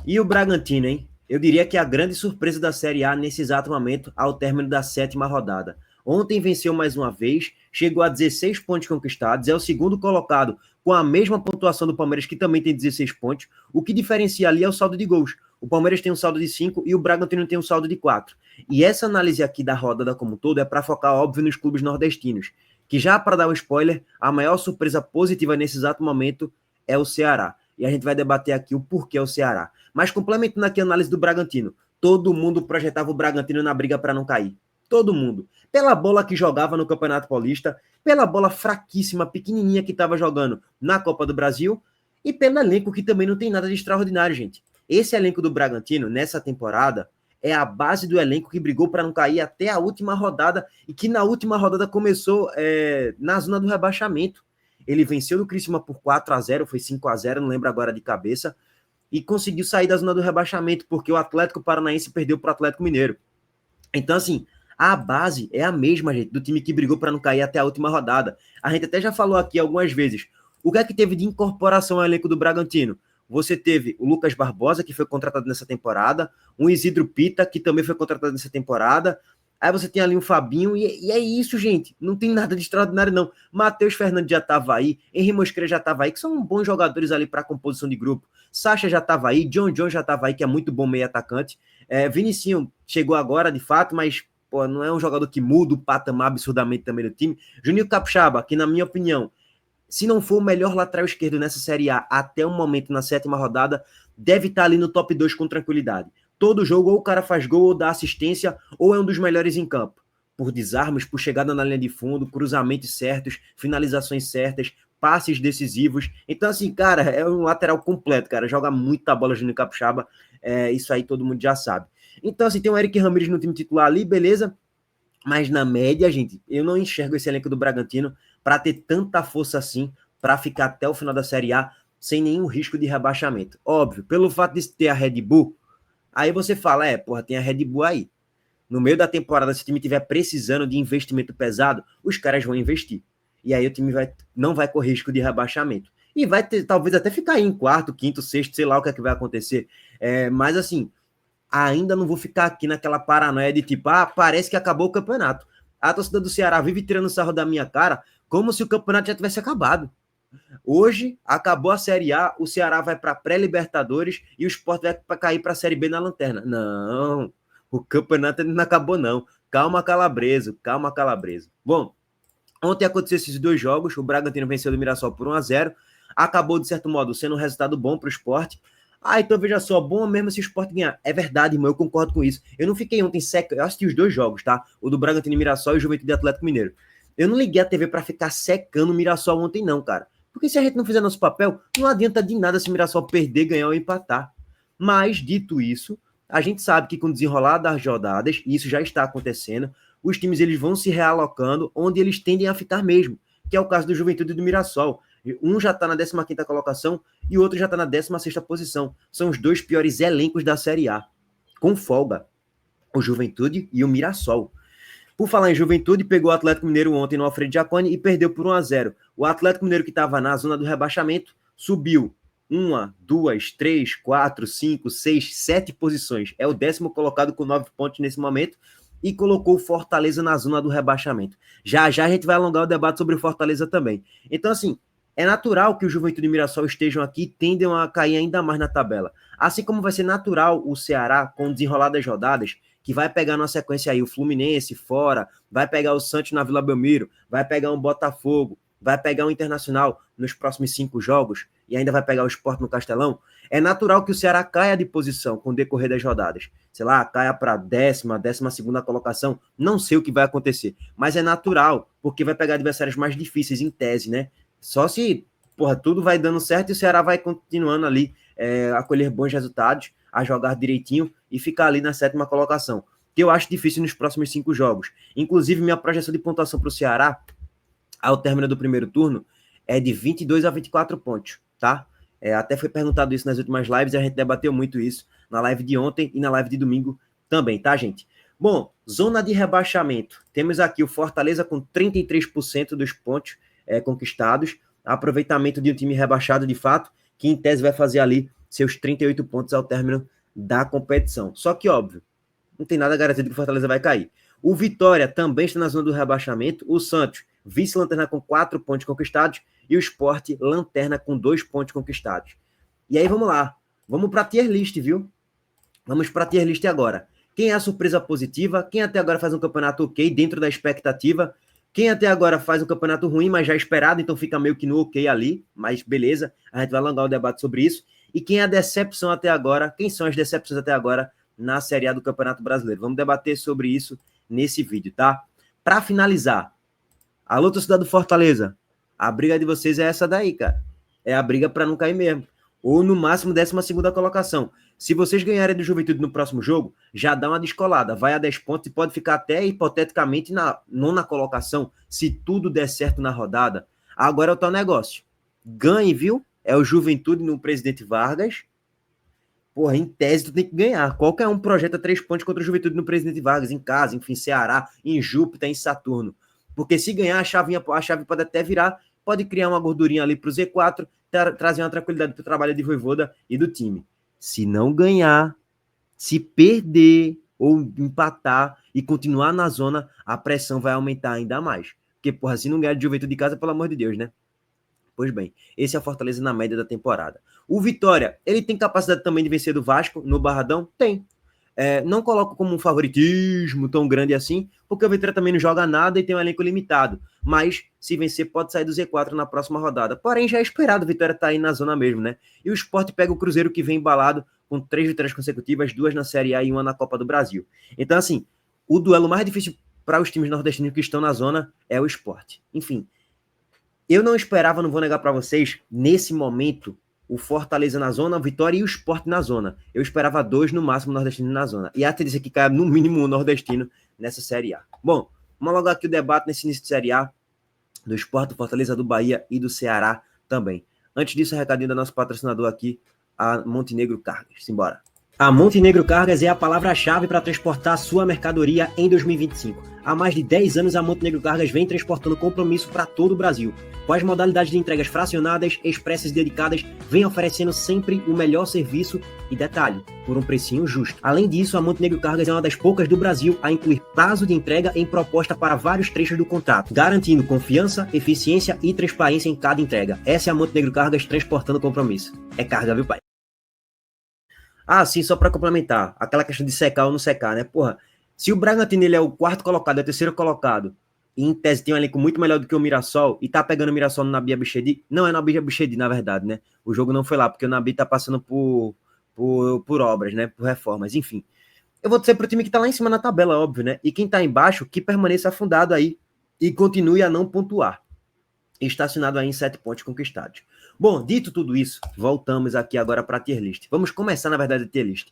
E o Bragantino, hein? Eu diria que é a grande surpresa da Série A nesse exato momento, ao término da 7ª rodada. Ontem venceu mais uma vez, chegou a 16 pontos conquistados, é o segundo colocado com a mesma pontuação do Palmeiras, que também tem 16 pontos. O que diferencia ali é o saldo de gols. O Palmeiras tem um saldo de 5 e o Bragantino tem um saldo de 4. E essa análise aqui da rodada como um todo é para focar, óbvio, nos clubes nordestinos. Que já para dar o spoiler, a maior surpresa positiva nesse exato momento é o Ceará. E a gente vai debater aqui o porquê é o Ceará. Mas complementando aqui a análise do Bragantino, todo mundo projetava o Bragantino na briga para não cair. Todo mundo. Pela bola que jogava no Campeonato Paulista, pela bola fraquíssima, pequenininha que estava jogando na Copa do Brasil e pelo elenco que também não tem nada de extraordinário, gente. Esse elenco do Bragantino, nessa temporada, é a base do elenco que brigou para não cair até a última rodada e que na última rodada começou na zona do rebaixamento. Ele venceu do Criciúma por 4-0, foi 5-0, não lembro agora de cabeça, e conseguiu sair da zona do rebaixamento, porque o Atlético Paranaense perdeu para o Atlético Mineiro. Então, assim, a base é a mesma, gente, do time que brigou para não cair até a última rodada. A gente até já falou aqui algumas vezes. O que é que teve de incorporação ao elenco do Bragantino? Você teve o Lucas Barbosa, que foi contratado nessa temporada, um Isidro Pita, que também foi contratado nessa temporada. Aí você tem ali um Fabinho, e é isso, gente. Não tem nada de extraordinário, não. Matheus Fernandes já estava aí, Henry Mosquera já estava aí, que são bons jogadores ali para a composição de grupo. Sacha já estava aí, John já estava aí, que é muito bom meio atacante. Vinicinho chegou agora, de fato, mas pô, não é um jogador que muda o patamar absurdamente também do time. Juninho Capixaba, que na minha opinião, se não for o melhor lateral esquerdo nessa Série A até o momento, na 7ª rodada, deve estar ali no top 2 com tranquilidade. Todo jogo, ou o cara faz gol, ou dá assistência, ou é um dos melhores em campo. Por desarmes, por chegada na linha de fundo, cruzamentos certos, finalizações certas, passes decisivos. Então, assim, cara, é um lateral completo, cara. Joga muita bola, Juninho Capixaba. Isso aí todo mundo já sabe. Então, assim, tem o Eric Ramírez no time titular ali, beleza? Mas na média, gente, eu não enxergo esse elenco do Bragantino para ter tanta força assim, para ficar até o final da Série A sem nenhum risco de rebaixamento. Óbvio, pelo fato de ter a Red Bull, aí você fala, porra, tem a Red Bull aí. No meio da temporada, se o time estiver precisando de investimento pesado, os caras vão investir. E aí o time não vai correr risco de rebaixamento. E vai ter, talvez até ficar aí em quarto, quinto, sexto, sei lá o que é que vai acontecer. Mas assim, ainda não vou ficar aqui naquela paranoia de tipo, parece que acabou o campeonato. A torcida do Ceará vive tirando sarro da minha cara como se o campeonato já tivesse acabado. Hoje, acabou a Série A, o Ceará vai para pré-Libertadores e o Sport vai cair para a Série B na lanterna. Não, o campeonato ainda não acabou, não. Calma, Calabreso, calma, Calabreso. Bom, ontem aconteceu esses dois jogos, o Bragantino venceu do Mirassol por 1-0, acabou, de certo modo, sendo um resultado bom para o Sport. Então veja só, bom mesmo se o Sport ganhar. É verdade, irmão, eu concordo com isso. Eu não fiquei ontem seco, eu assisti os dois jogos, tá? O do Bragantino e Mirassol e o Juventude Atlético Mineiro. Eu não liguei a TV para ficar secando o Mirassol ontem, não, cara. Porque se a gente não fizer nosso papel, não adianta de nada se o Mirassol perder, ganhar ou empatar. Mas, dito isso, a gente sabe que com o desenrolar das rodadas, e isso já está acontecendo, os times eles vão se realocando onde eles tendem a ficar mesmo, que é o caso do Juventude e do Mirassol. Um já está na 15ª colocação e o outro já está na 16ª posição. São os dois piores elencos da Série A. Com folga, o Juventude e o Mirassol. Por falar em Juventude, pegou o Atlético Mineiro ontem no Alfredo Jaconi e perdeu por 1-0. O Atlético Mineiro, que estava na zona do rebaixamento, subiu 1, 2, 3, 4, 5, 6, 7 posições. É o 10º colocado com 9 pontos nesse momento e colocou o Fortaleza na zona do rebaixamento. Já já a gente vai alongar o debate sobre o Fortaleza também. Então, assim, é natural que o Juventude e o Mirassol estejam aqui e tendam a cair ainda mais na tabela. Assim como vai ser natural o Ceará, com o desenrolar das rodadas, que vai pegar na sequência aí o Fluminense fora, vai pegar o Santos na Vila Belmiro, vai pegar um Botafogo, vai pegar o Internacional nos próximos 5 jogos e ainda vai pegar o Sport no Castelão. É natural que o Ceará caia de posição com o decorrer das rodadas. Sei lá, caia para 12ª colocação. Não sei o que vai acontecer, mas é natural, porque vai pegar adversários mais difíceis em tese, né? Só se, tudo vai dando certo e o Ceará vai continuando ali a colher bons resultados, a jogar direitinho e ficar ali na 7ª colocação, que eu acho difícil nos próximos 5 jogos. Inclusive, minha projeção de pontuação para o Ceará, ao término do primeiro turno, é de 22 a 24 pontos, tá? Até foi perguntado isso nas últimas lives e a gente debateu muito isso na live de ontem e na live de domingo também, tá, gente? Bom, zona de rebaixamento. Temos aqui o Fortaleza com 33% dos pontos conquistados, aproveitamento de um time rebaixado de fato, que em tese vai fazer ali seus 38 pontos ao término da competição. Só que, óbvio, não tem nada garantido que o Fortaleza vai cair. O Vitória também está na zona do rebaixamento. O Santos, vice-lanterna com 4 pontos conquistados. E o Sport, lanterna com 2 pontos conquistados. E aí, vamos lá. Vamos para a tier list, viu? Vamos para a tier list agora. Quem é a surpresa positiva? Quem até agora faz um campeonato ok, dentro da expectativa? Quem até agora faz um campeonato ruim, mas já esperado, então fica meio que no ok ali. Mas beleza, a gente vai alongar o debate sobre isso. E quem é a decepção até agora? Quem são as decepções até agora na Série A do Campeonato Brasileiro? Vamos debater sobre isso nesse vídeo, tá? Para finalizar, alô, torcida do Fortaleza, a briga de vocês é essa daí, cara. É a briga para não cair mesmo. Ou no máximo 12ª colocação. Se vocês ganharem do Juventude no próximo jogo, já dá uma descolada, vai a 10 pontos e pode ficar até hipoteticamente na 9ª colocação, se tudo der certo na rodada. Agora é o tal negócio. Ganhe, viu? É o Juventude no Presidente Vargas. Porra, em tese tu tem que ganhar. Qualquer um projeta 3 pontos contra o Juventude no Presidente Vargas, em casa, enfim, Ceará, em Júpiter, em Saturno. Porque se ganhar, a chave pode até virar, pode criar uma gordurinha ali pro Z4, trazer uma tranquilidade pro trabalho de Vojvoda e do time. Se não ganhar, se perder ou empatar e continuar na zona, a pressão vai aumentar ainda mais. Porque, porra, se não ganhar de Juventude de casa, pelo amor de Deus, né? Pois bem, esse é a Fortaleza na média da temporada. O Vitória, ele tem capacidade também de vencer do Vasco no Barradão? Tem. Não coloco como um favoritismo tão grande assim, porque o Vitória também não joga nada e tem um elenco limitado. Mas, se vencer, pode sair do Z4 na próxima rodada. Porém, já é esperado, o Vitória tá aí na zona mesmo, né? E o Sport pega o Cruzeiro, que vem embalado com 3 vitórias consecutivas, 2 na Série A e 1 na Copa do Brasil. Então, assim, o duelo mais difícil para os times nordestinos que estão na zona é o Sport. Enfim, eu não esperava, não vou negar para vocês, nesse momento, o Fortaleza na zona, o Vitória e o Sport na zona. Eu esperava 2 no máximo nordestinos na zona. E a tendência que caia no mínimo um nordestino nessa Série A. Bom, vamos logo aqui o debate nesse início de Série A, do Sport, do Fortaleza, do Bahia e do Ceará também. Antes disso, o recadinho do nosso patrocinador aqui, a Montenegro Cargas. Simbora. A Montenegro Cargas é a palavra-chave para transportar sua mercadoria em 2025. Há mais de 10 anos, a Montenegro Cargas vem transportando compromisso para todo o Brasil. Com as modalidades de entregas fracionadas, expressas e dedicadas, vem oferecendo sempre o melhor serviço e detalhe, por um precinho justo. Além disso, a Montenegro Cargas é uma das poucas do Brasil a incluir prazo de entrega em proposta para vários trechos do contrato, garantindo confiança, eficiência e transparência em cada entrega. Essa é a Montenegro Cargas transportando compromisso. É carga, viu, pai? Ah, sim, só para complementar, aquela questão de secar ou não secar, né? Porra, se o Bragantino ele é o 4º colocado, é o 3º colocado, e em tese tem um elenco muito melhor do que o Mirassol, e tá pegando o Mirassol no Nabi Abichedi, não é Nabi Abichedi, na verdade, né? O jogo não foi lá, porque o Nabi tá passando por obras, né? Por reformas, enfim. Eu vou dizer pro time que tá lá em cima na tabela, óbvio, né? E quem tá embaixo, que permaneça afundado aí, e continue a não pontuar. Estacionado aí em 7 pontos conquistados. Bom, dito tudo isso, voltamos aqui agora para a tier list. Vamos começar, na verdade, a tier list.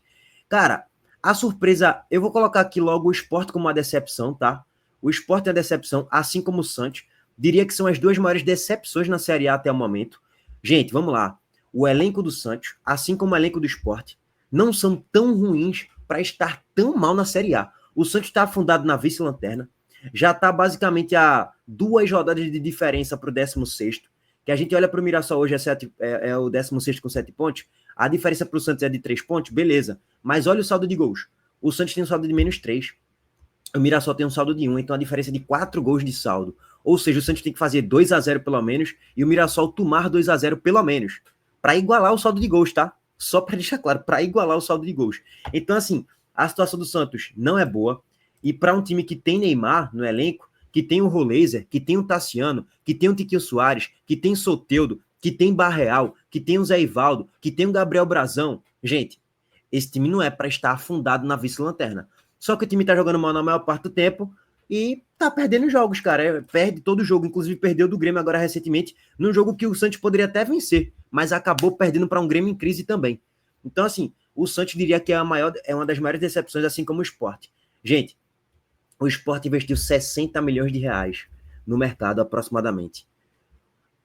Cara, a surpresa, eu vou colocar aqui logo o Sport como uma decepção, tá? O Sport é a decepção, assim como o Santos. Diria que são as 2 maiores decepções na Série A até o momento. Gente, vamos lá. O elenco do Santos, assim como o elenco do Sport, não são tão ruins para estar tão mal na Série A. O Santos está afundado na vice-lanterna. Já está basicamente a 2 rodadas de diferença para o 16º, que a gente olha para o Mirassol hoje é o 16º com 7 pontos, a diferença para o Santos é de 3 pontos, beleza, mas olha o saldo de gols, o Santos tem um saldo de -3, o Mirassol tem um saldo de 1, então a diferença é de 4 gols de saldo, ou seja, o Santos tem que fazer 2-0 pelo menos, e o Mirassol tomar 2-0 pelo menos, para igualar o saldo de gols, tá? Só para deixar claro, para igualar o saldo de gols. Então assim, a situação do Santos não é boa, e para um time que tem Neymar no elenco, que tem o Roleiser, que tem o Tassiano, que tem o Tiquinho Soares, que tem o Soteldo, que tem Barreal, que tem o Zé Ivaldo, que tem o Gabriel Brazão. Gente, esse time não é para estar afundado na vice-lanterna. Só que o time tá jogando mal na maior parte do tempo e tá perdendo jogos, cara. Perde todo jogo, inclusive perdeu do Grêmio agora recentemente, num jogo que o Santos poderia até vencer, mas acabou perdendo para um Grêmio em crise também. Então, assim, o Santos diria que é uma das maiores decepções, assim como o Sport. Gente, o Sport investiu 60 milhões de reais no mercado, aproximadamente.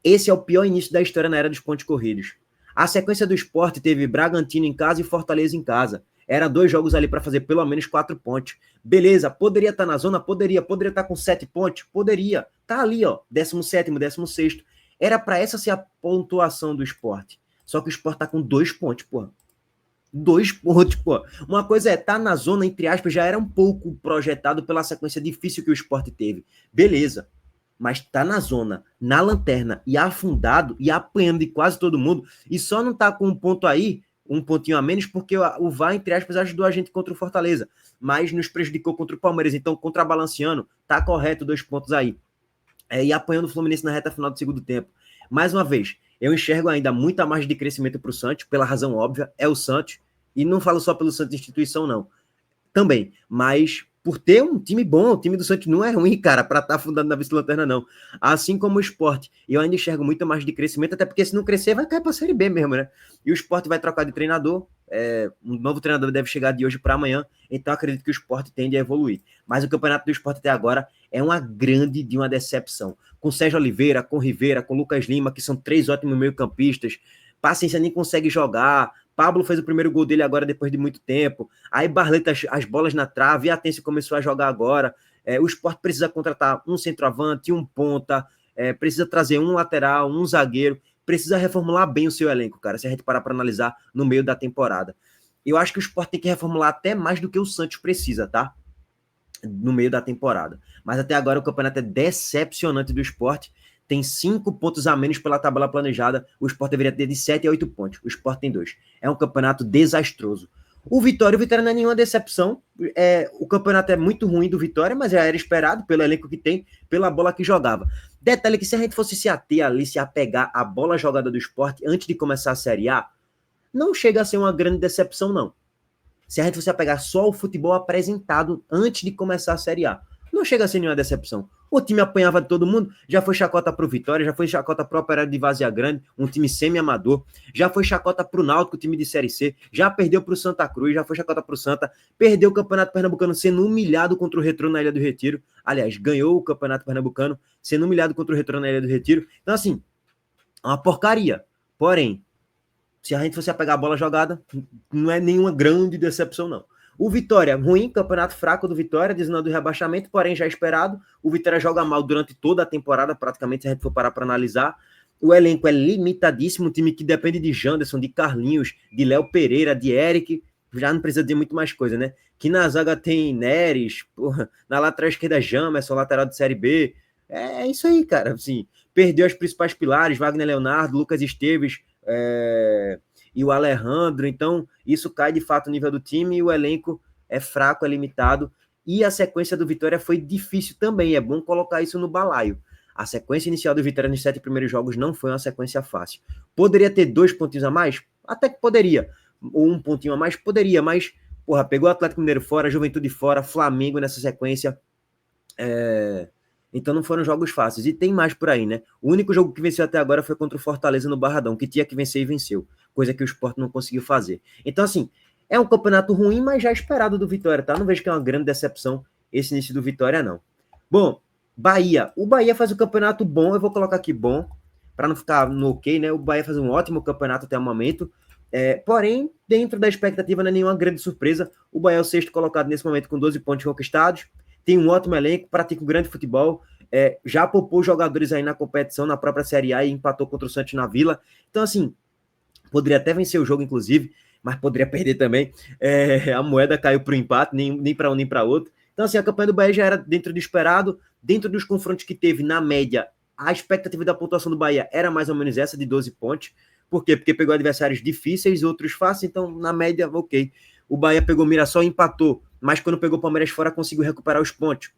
Esse é o pior início da história na era dos pontos corridos. A sequência do Sport teve Bragantino em casa e Fortaleza em casa. Eram 2 jogos ali para fazer pelo menos 4 pontos. Beleza, poderia estar na zona? Poderia estar com 7 pontos? Poderia. Tá ali, ó, 17º, 16º. Era para essa ser a pontuação do Sport. Só que o Sport tá com 2 pontos, porra. 2 pontos, pô. Uma coisa é, tá na zona, entre aspas, já era um pouco projetado pela sequência difícil que o Sport teve. Beleza. Mas tá na zona, na lanterna, e afundado, e apanhando de quase todo mundo, e só não tá com um ponto aí, um pontinho a menos, porque o VAR, entre aspas, ajudou a gente contra o Fortaleza, mas nos prejudicou contra o Palmeiras. Então, contrabalanceando, tá correto 2 pontos aí. E apanhando o Fluminense na reta final do segundo tempo. Mais uma vez, eu enxergo ainda muita margem de crescimento para o Santos, pela razão óbvia, é o Santos, e não falo só pelo Santos instituição, não. Também, mas por ter um time bom, o time do Santos não é ruim, cara, para estar fundado na vice-lanterna, não. Assim como o Sport, eu ainda enxergo muito mais de crescimento, até porque se não crescer, vai cair para a Série B mesmo, né? E o Sport vai trocar de treinador, um novo treinador deve chegar de hoje para amanhã, então acredito que o Sport tende a evoluir. Mas o campeonato do Sport até agora é uma grande de uma decepção. Com Sérgio Oliveira, com Rivera, com Lucas Lima, que são 3 ótimos meio-campistas, Paciência nem consegue jogar, Pablo fez o primeiro gol dele agora depois de muito tempo. Aí Barleta, as bolas na trave, e a Atencio começou a jogar agora. O Sport precisa contratar um centroavante, um ponta, precisa trazer um lateral, um zagueiro. Precisa reformular bem o seu elenco, cara, se a gente parar para analisar no meio da temporada. Eu acho que o Sport tem que reformular até mais do que o Santos precisa, tá? No meio da temporada. Mas até agora o campeonato é decepcionante do Sport. Tem 5 pontos a menos pela tabela planejada. O Sport deveria ter de 7 a 8 pontos. O Sport tem 2. É um campeonato desastroso. O Vitória não é nenhuma decepção. O campeonato é muito ruim do Vitória, mas já era esperado pelo elenco que tem, pela bola que jogava. Detalhe que se a gente fosse se ater ali, se apegar à bola jogada do Sport antes de começar a Série A, não chega a ser uma grande decepção, não. Se a gente fosse apegar só o futebol apresentado antes de começar a Série A, não chega a ser nenhuma decepção. O time apanhava de todo mundo, já foi chacota pro Vitória, já foi chacota pro Operário de Várzea Grande, um time semi-amador, já foi chacota pro Náutico, time de Série C, já perdeu pro Santa Cruz, já foi chacota pro Santa, perdeu o Campeonato Pernambucano sendo humilhado contra o Retrô na Ilha do Retiro, aliás, ganhou o Campeonato Pernambucano sendo humilhado contra o Retrô na Ilha do Retiro. Então, assim, é uma porcaria. Porém, se a gente fosse apegar a bola jogada, não é nenhuma grande decepção, não. O Vitória, ruim, campeonato fraco do Vitória, dizendo do rebaixamento, porém já esperado. O Vitória joga mal durante toda a temporada, praticamente, se a gente for parar para analisar. O elenco é limitadíssimo, um time que depende de Janderson, de Carlinhos, de Léo Pereira, de Eric, já não precisa dizer muito mais coisa, né? Que na zaga tem Neres, porra, na lateral esquerda Jamerson, lateral de Série B. É isso aí, cara. Assim, perdeu os principais pilares, Wagner Leonardo, Lucas Esteves, e o Alejandro, então isso cai de fato o nível do time e o elenco é fraco, é limitado, e a sequência do Vitória foi difícil também, é bom colocar isso no balaio. A sequência inicial do Vitória nos 7 primeiros jogos não foi uma sequência fácil. Poderia ter 2 pontinhos a mais? Até que poderia. Ou 1 pontinho a mais? Poderia, mas, porra, pegou o Atlético Mineiro fora, Juventude fora, Flamengo nessa sequência. Então não foram jogos fáceis. E tem mais por aí, né? O único jogo que venceu até agora foi contra o Fortaleza no Barradão, que tinha que vencer e venceu. Coisa que o Sport não conseguiu fazer. Então, assim, é um campeonato ruim, mas já esperado do Vitória, tá? Não vejo que é uma grande decepção esse início do Vitória, não. Bom, Bahia. O Bahia faz um campeonato bom, eu vou colocar aqui bom, para não ficar no ok, né? O Bahia faz um ótimo campeonato até o momento. Porém, dentro da expectativa, não é nenhuma grande surpresa. O Bahia é o 6º colocado nesse momento com 12 pontos conquistados. Tem um ótimo elenco, pratica um grande futebol, já poupou jogadores aí na competição, na própria Série A, e empatou contra o Santos na Vila. Então, assim, poderia até vencer o jogo, inclusive, mas poderia perder também. A moeda caiu para o empate, nem para um nem para outro. Então, assim, a campanha do Bahia já era dentro do esperado, dentro dos confrontos que teve, na média, a expectativa da pontuação do Bahia era mais ou menos essa, de 12 pontos. Por quê? Porque pegou adversários difíceis, outros fáceis, então, na média, ok. O Bahia pegou o Mirassol e empatou, mas quando pegou o Palmeiras fora, conseguiu recuperar os pontos.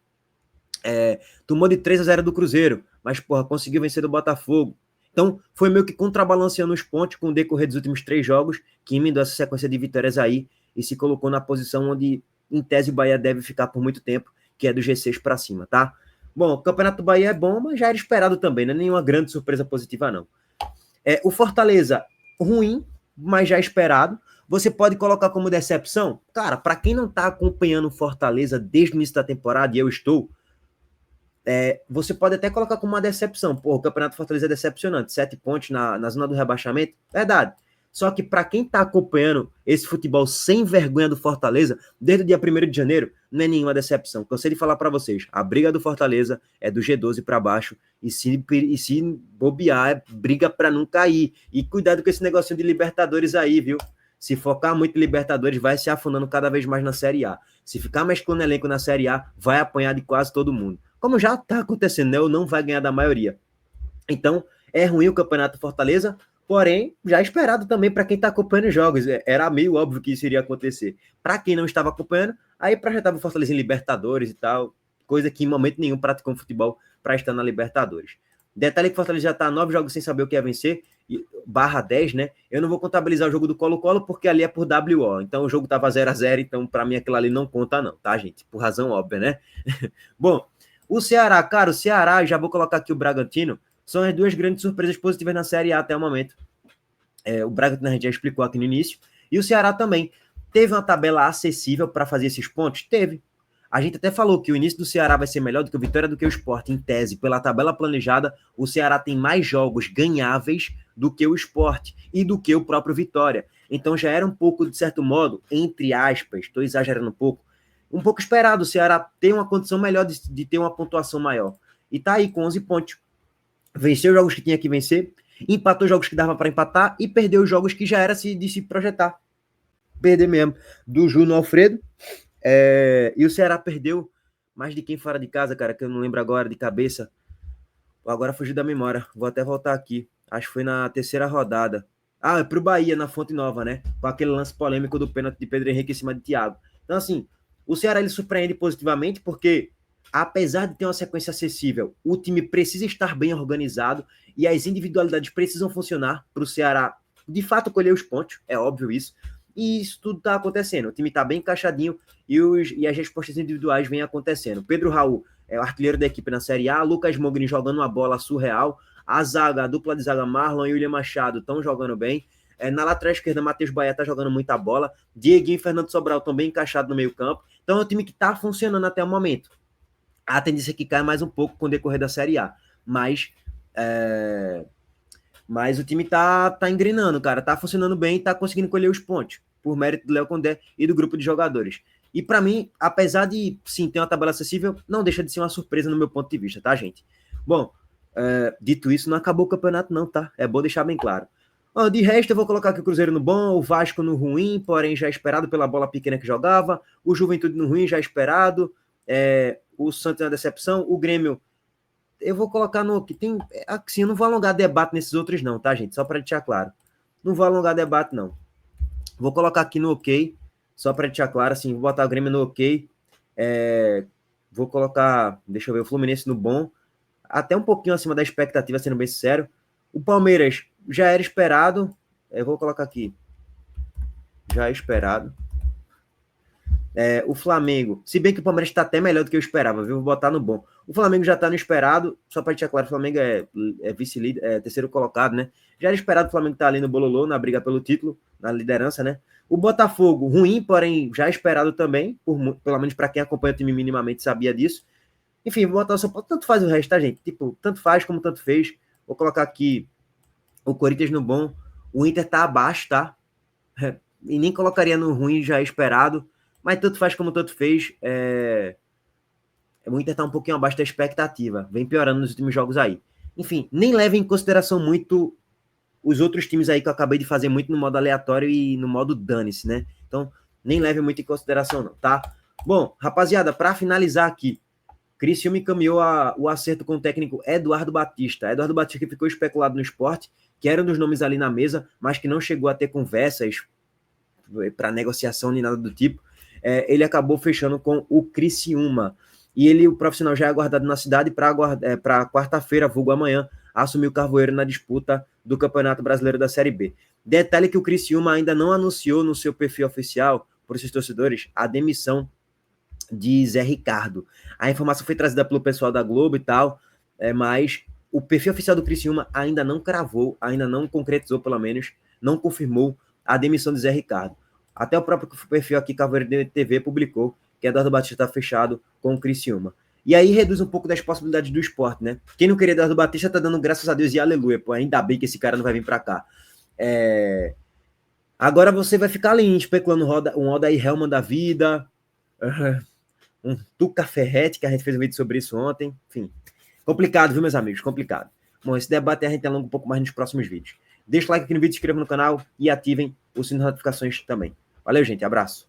Tomou de 3-0 do Cruzeiro, mas, porra, conseguiu vencer do Botafogo. Então, foi meio que contrabalanceando os pontos com o decorrer dos últimos 3 jogos, que emendou essa sequência de vitórias aí e se colocou na posição onde, em tese, o Bahia deve ficar por muito tempo, que é do G6 para cima, tá? Bom, o Campeonato do Bahia é bom, mas já era esperado também, não é nenhuma grande surpresa positiva, não. O Fortaleza, ruim, mas já esperado. Você pode colocar como decepção? Cara, para quem não tá acompanhando o Fortaleza desde o início da temporada, e eu estou, você pode até colocar como uma decepção. Pô, o Campeonato Fortaleza é decepcionante. 7 pontos na zona do rebaixamento. Verdade. Só que para quem tá acompanhando esse futebol sem vergonha do Fortaleza, desde o dia 1º de janeiro, não é nenhuma decepção. Cansei de falar para vocês, a briga do Fortaleza é do G12 para baixo, e se bobear, é briga para não cair. E cuidado com esse negocinho de Libertadores aí, viu? Se focar muito em Libertadores, vai se afundando cada vez mais na Série A. Se ficar mesclando elenco na Série A, vai apanhar de quase todo mundo. Como já tá acontecendo, né? Ou não vai ganhar da maioria. Então, é ruim o Campeonato Fortaleza, porém, já esperado também para quem está acompanhando os jogos. Era meio óbvio que isso iria acontecer. Para quem não estava acompanhando, aí projetava o Fortaleza em Libertadores e tal, coisa que em momento nenhum praticou futebol para estar na Libertadores. Detalhe que o Fortaleza já está a 9 jogos sem saber o que é vencer, barra 10, né? Eu não vou contabilizar o jogo do Colo-Colo porque ali é por WO. Então o jogo tava 0-0, então para mim aquilo ali não conta não, tá, gente? Por razão óbvia, né? Bom, o Ceará, cara, o Ceará, já vou colocar aqui o Bragantino, são as duas grandes surpresas positivas na Série A até o momento. O Bragantino a gente já explicou aqui no início, e o Ceará também. Teve uma tabela acessível para fazer esses pontos? Teve. A gente até falou que o início do Ceará vai ser melhor do que o Vitória, do que o Sport. Em tese, pela tabela planejada, o Ceará tem mais jogos ganháveis do que o Sport e do que o próprio Vitória. Então já era um pouco, de certo modo, entre aspas, estou exagerando um pouco esperado o Ceará ter uma condição melhor de ter uma pontuação maior. E tá aí com 11 pontos. Venceu os jogos que tinha que vencer, empatou jogos que dava para empatar e perdeu os jogos que já era de se projetar. Perder mesmo do Juno Alfredo. E o Ceará perdeu mais de quem fora de casa, cara, que eu não lembro agora de cabeça. Agora fugiu da memória. Vou até voltar aqui. Acho que foi na 3ª rodada. É pro Bahia, na Fonte Nova, né? Com aquele lance polêmico do pênalti de Pedro Henrique em cima de Thiago. Então, assim, o Ceará ele surpreende positivamente porque, apesar de ter uma sequência acessível, o time precisa estar bem organizado e as individualidades precisam funcionar para o Ceará, de fato, colher os pontos. É óbvio isso. E isso tudo está acontecendo. O time está bem encaixadinho e as respostas individuais vêm acontecendo. Pedro Raul é o artilheiro da equipe na Série A, Lucas Mogni jogando uma bola surreal, a zaga, a dupla de zaga Marlon e William Machado estão jogando bem. Na lateral esquerda, Matheus Baia está jogando muita bola, Dieguinho e Fernando Sobral estão bem encaixados no meio campo. Então é um time que está funcionando até o momento. A tendência é que caia mais um pouco com o decorrer da Série A. Mas o time tá engrenando, cara. Tá funcionando bem e tá conseguindo colher os pontos. Por mérito do Léo Condé e do grupo de jogadores. E para mim, apesar de, sim, ter uma tabela acessível, não deixa de ser uma surpresa no meu ponto de vista, tá, gente? Bom, dito isso, não acabou o campeonato não, tá? É bom deixar bem claro. De resto, eu vou colocar aqui o Cruzeiro no bom, o Vasco no ruim, porém já esperado pela bola pequena que jogava, o Juventude no ruim, já esperado, o Santos na decepção, o Grêmio, eu vou colocar no que tem, assim, eu não vou alongar debate nesses outros não, tá, gente? Só para deixar claro. Não vou alongar debate não. Vou colocar aqui no ok, só para deixar claro, assim, vou botar o Grêmio no ok, vou colocar, deixa eu ver, o Fluminense no bom, até um pouquinho acima da expectativa, sendo bem sincero. O Palmeiras já era esperado, eu vou colocar aqui, já é esperado. O Flamengo, se bem que o Palmeiras está até melhor do que eu esperava, viu? Vou botar no bom. O Flamengo já está no esperado, só para deixar claro, o Flamengo é vice-líder, terceiro colocado, né? Já era esperado o Flamengo estar ali no bololô, na briga pelo título, na liderança, né? O Botafogo, ruim, porém já esperado também, pelo menos para quem acompanha o time minimamente sabia disso. Enfim, vou botar o São Paulo, tanto faz o resto, tá, gente? Tipo, tanto faz como tanto fez. Vou colocar aqui o Corinthians no bom, o Inter tá abaixo, tá? E nem colocaria no ruim, já é esperado, mas tanto faz como tanto fez. O Inter tá um pouquinho abaixo da expectativa, vem piorando nos últimos jogos aí. Enfim, nem leve em consideração muito os outros times aí que eu acabei de fazer muito no modo aleatório e no modo dane-se, né? Então, nem leve muito em consideração não, tá? Bom, rapaziada, para finalizar aqui, Criciúma encaminhou o acerto com o técnico Eduardo Batista. Eduardo Batista que ficou especulado no Sport, que era um dos nomes ali na mesa, mas que não chegou a ter conversas para negociação nem nada do tipo. Ele acabou fechando com o Criciúma. E o profissional já é aguardado na cidade para quarta-feira, vulgo amanhã, assumir o Carvoeiro na disputa do Campeonato Brasileiro da Série B. Detalhe que o Criciúma ainda não anunciou no seu perfil oficial, por esses torcedores, a demissão de Zé Ricardo. A informação foi trazida pelo pessoal da Globo e tal, mas o perfil oficial do Criciúma ainda não cravou, ainda não concretizou, pelo menos, não confirmou a demissão de Zé Ricardo. Até o próprio perfil aqui, Carvoeiro TV, publicou que Eduardo Batista está fechado com o Criciúma. E aí reduz um pouco das possibilidades do esporte, né? Quem não queria Eduardo Batista tá dando graças a Deus e aleluia, pô, ainda bem que esse cara não vai vir para cá. Agora você vai ficar ali especulando um Odair Hellman da vida, um Tuca Ferretti, que a gente fez um vídeo sobre isso ontem. Enfim, complicado, viu, meus amigos? Complicado. Bom, esse debate a gente alonga um pouco mais nos próximos vídeos. Deixa o like aqui no vídeo, se inscreva no canal e ativem o sininho de notificações também. Valeu, gente. Abraço.